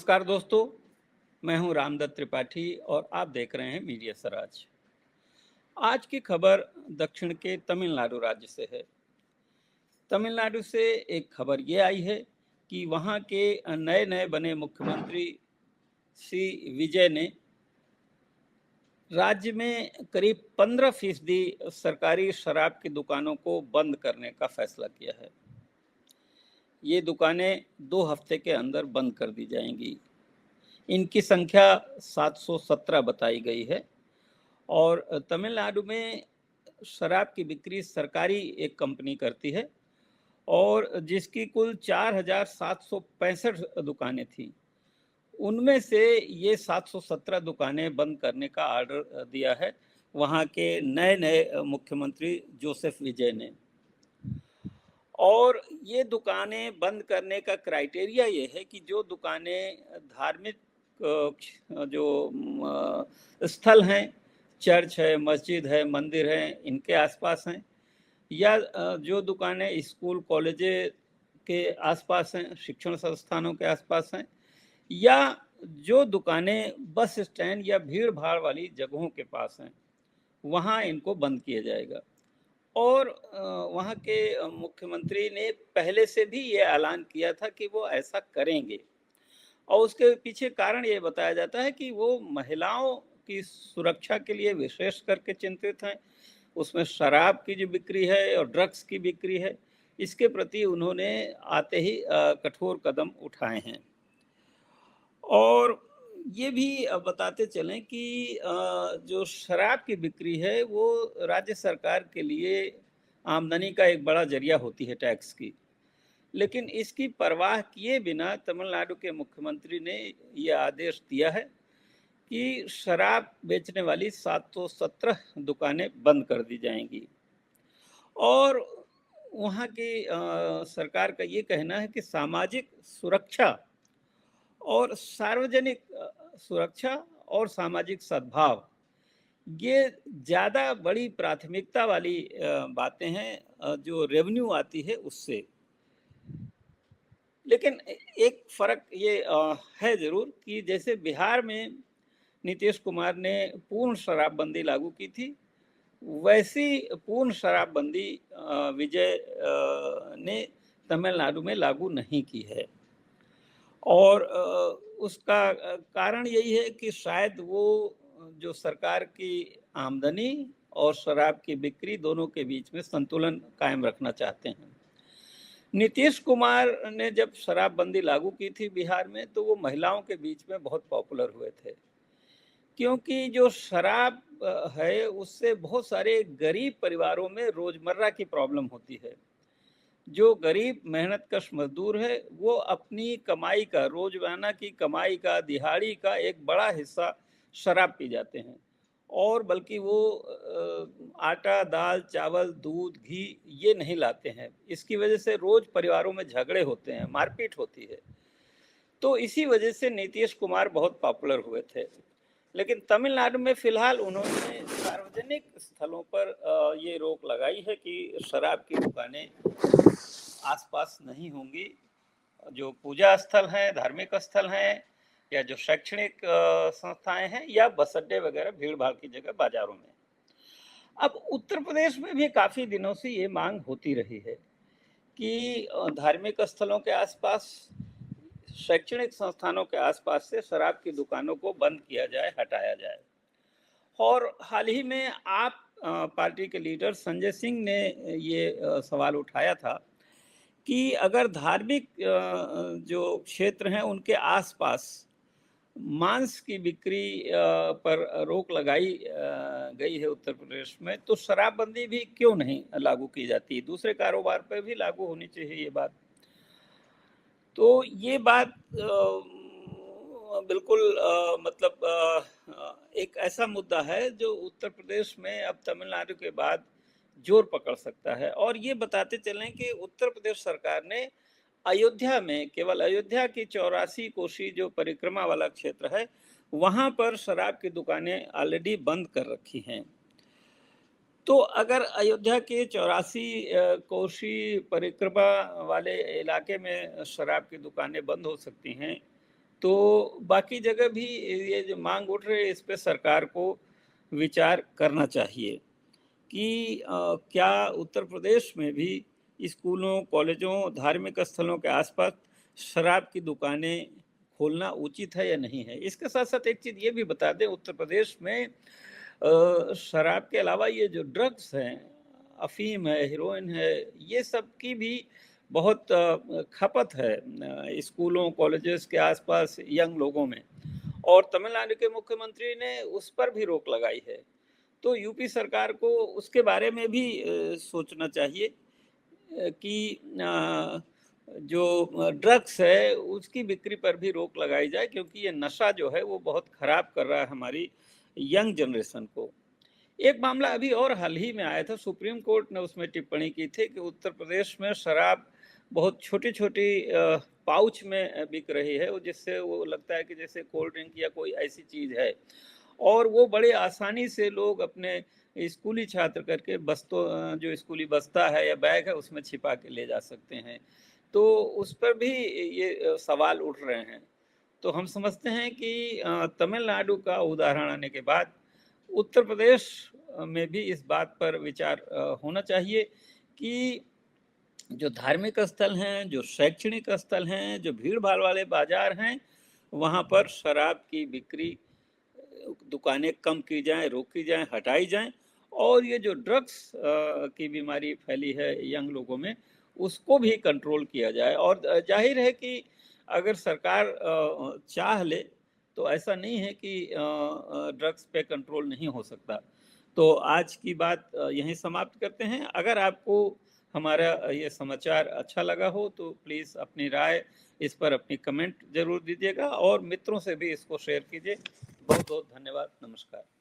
नमस्कार दोस्तों, मैं हूं रामदत्त त्रिपाठी और आप देख रहे हैं मीडिया स्वराज। आज की खबर दक्षिण के तमिलनाडु राज्य से है। तमिलनाडु से एक खबर ये आई है कि वहां के नए-नए बने मुख्यमंत्री सी विजय ने राज्य में करीब 15% सरकारी शराब की दुकानों को बंद करने का फैसला किया है। ये दुकानें 2 हफ्ते के अंदर बंद कर दी जाएंगी। इनकी संख्या 717 बताई गई है और तमिलनाडु में शराब की बिक्री सरकारी एक कंपनी करती है और जिसकी कुल 4,765 दुकानें थीं। उनमें से ये 717 दुकानें बंद करने का ऑर्डर दिया है वहाँ के नए-नए मुख्यमंत्री जोसेफ विजय ने। और ये दुकानें बंद करने का क्राइटेरिया ये है कि जो दुकानें धार्मिक जो स्थल हैं, चर्च है, मस्जिद है, मंदिर है, इनके आसपास हैं या जो दुकानें स्कूल कॉलेज के आसपास हैं, शिक्षण संस्थानों के आसपास हैं या जो दुकानें बस स्टैंड या भीड़ भाड़ वाली जगहों के पास हैं, वहाँ इनको बंद किया जाएगा। और वहाँ के मुख्यमंत्री ने पहले से भी ये ऐलान किया था कि वो ऐसा करेंगे और उसके पीछे कारण ये बताया जाता है कि वो महिलाओं की सुरक्षा के लिए विशेष करके चिंतित हैं। उसमें शराब की जो बिक्री है और ड्रग्स की बिक्री है, इसके प्रति उन्होंने आते ही कठोर कदम उठाए हैं। और ये भी बताते चलें कि जो शराब की बिक्री है वो राज्य सरकार के लिए आमदनी का एक बड़ा ज़रिया होती है टैक्स की। लेकिन इसकी परवाह किए बिना तमिलनाडु के मुख्यमंत्री ने ये आदेश दिया है कि शराब बेचने वाली 717 दुकानें बंद कर दी जाएंगी। और वहाँ की सरकार का ये कहना है कि सामाजिक सुरक्षा और सार्वजनिक सुरक्षा और सामाजिक सद्भाव ये ज़्यादा बड़ी प्राथमिकता वाली बातें हैं जो रेवेन्यू आती है उससे। लेकिन एक फ़र्क ये है ज़रूर कि जैसे बिहार में नीतीश कुमार ने पूर्ण शराबबंदी लागू की थी, वैसी पूर्ण शराबबंदी विजय ने तमिलनाडु में लागू नहीं की है। और उसका कारण यही है कि शायद वो जो सरकार की आमदनी और शराब की बिक्री दोनों के बीच में संतुलन कायम रखना चाहते हैं। नीतीश कुमार ने जब शराबबंदी लागू की थी बिहार में तो वो महिलाओं के बीच में बहुत पॉपुलर हुए थे, क्योंकि जो शराब है उससे बहुत सारे गरीब परिवारों में रोजमर्रा की प्रॉब्लम होती है। जो गरीब मेहनतकश मजदूर है वो अपनी कमाई का, रोजाना की कमाई का, दिहाड़ी का एक बड़ा हिस्सा शराब पी जाते हैं और बल्कि वो आटा, दाल, चावल, दूध, घी ये नहीं लाते हैं। इसकी वजह से रोज परिवारों में झगड़े होते हैं, मारपीट होती है। तो इसी वजह से नीतीश कुमार बहुत पॉपुलर हुए थे। लेकिन तमिलनाडु में फिलहाल उन्होंने सार्वजनिक स्थलों पर ये रोक लगाई है कि शराब की दुकानें आसपास नहीं होंगी। जो पूजा स्थल हैं, धार्मिक स्थल हैं या जो शैक्षणिक संस्थाएं हैं या बस अड्डे वगैरह भीड़ भाड़ की जगह बाजारों में। अब उत्तर प्रदेश में भी काफ़ी दिनों से ये मांग होती रही है कि धार्मिक स्थलों के आसपास, शैक्षणिक संस्थानों के आसपास से शराब की दुकानों को बंद किया जाए, हटाया जाए। और हाल ही में आप पार्टी के लीडर संजय सिंह ने ये सवाल उठाया था कि अगर धार्मिक जो क्षेत्र हैं उनके आसपास मांस की बिक्री पर रोक लगाई गई है उत्तर प्रदेश में, तो शराबबंदी भी क्यों नहीं लागू की जाती? दूसरे कारोबार पर भी लागू होनी चाहिए ये बात। तो ये बात बिल्कुल मतलब एक ऐसा मुद्दा है जो उत्तर प्रदेश में अब तमिलनाडु के बाद जोर पकड़ सकता है। और ये बताते चलें कि उत्तर प्रदेश सरकार ने अयोध्या में, केवल अयोध्या की 84 कोसी जो परिक्रमा वाला क्षेत्र है, वहाँ पर शराब की दुकानें ऑलरेडी बंद कर रखी हैं। तो अगर अयोध्या के 84 कोसी परिक्रमा वाले इलाके में शराब की दुकानें बंद हो सकती हैं, तो बाकी जगह भी ये जो मांग उठ रही है, इस पे सरकार को विचार करना चाहिए कि क्या उत्तर प्रदेश में भी स्कूलों, कॉलेजों, धार्मिक स्थलों के आसपास शराब की दुकानें खोलना उचित है या नहीं है। इसके साथ-साथ एक चीज़ ये भी बता दें, उत्तर प्रदेश में शराब के अलावा ये जो ड्रग्स हैं, अफ़ीम है, हेरोइन है, ये सब की भी बहुत खपत है स्कूलों, कॉलेजेस के आसपास यंग लोगों में, और तमिलनाडु के मुख्यमंत्री ने उस पर भी रोक लगाई है। तो यूपी सरकार को उसके बारे में भी सोचना चाहिए कि जो ड्रग्स है उसकी बिक्री पर भी रोक लगाई जाए, क्योंकि ये नशा जो है वो बहुत खराब कर रहा है हमारी यंग जनरेशन को। एक मामला अभी और हाल ही में आया था, सुप्रीम कोर्ट ने उसमें टिप्पणी की थी कि उत्तर प्रदेश में शराब बहुत छोटी-छोटी पाउच में बिक रही है, वो जिससे वो लगता है कि जैसे कोल्ड ड्रिंक या कोई ऐसी चीज़ है, और वो बड़े आसानी से लोग अपने स्कूली छात्र करके बस्तों जो स्कूली बस्ता है या बैग है उसमें छिपा के ले जा सकते हैं। तो उस पर भी ये सवाल उठ रहे हैं। तो हम समझते हैं कि तमिलनाडु का उदाहरण आने के बाद उत्तर प्रदेश में भी इस बात पर विचार होना चाहिए कि जो धार्मिक स्थल हैं, जो शैक्षणिक स्थल हैं, जो भीड़-भाड़ वाले बाज़ार हैं, वहाँ पर शराब की बिक्री दुकानें कम की जाएँ, रोकी जाएँ, हटाई जाएँ, और ये जो ड्रग्स की बीमारी फैली है यंग लोगों में, उसको भी कंट्रोल किया जाए। और ज़ाहिर है कि अगर सरकार चाह ले, तो ऐसा नहीं है कि ड्रग्स पे कंट्रोल नहीं हो सकता। तो आज की बात यहीं समाप्त करते हैं। अगर आपको हमारा ये समाचार अच्छा लगा हो, तो प्लीज़ अपनी राय इस पर अपनी कमेंट ज़रूर दीजिएगा, और मित्रों से भी इसको शेयर कीजिए। बहुत-बहुत धन्यवाद। नमस्कार।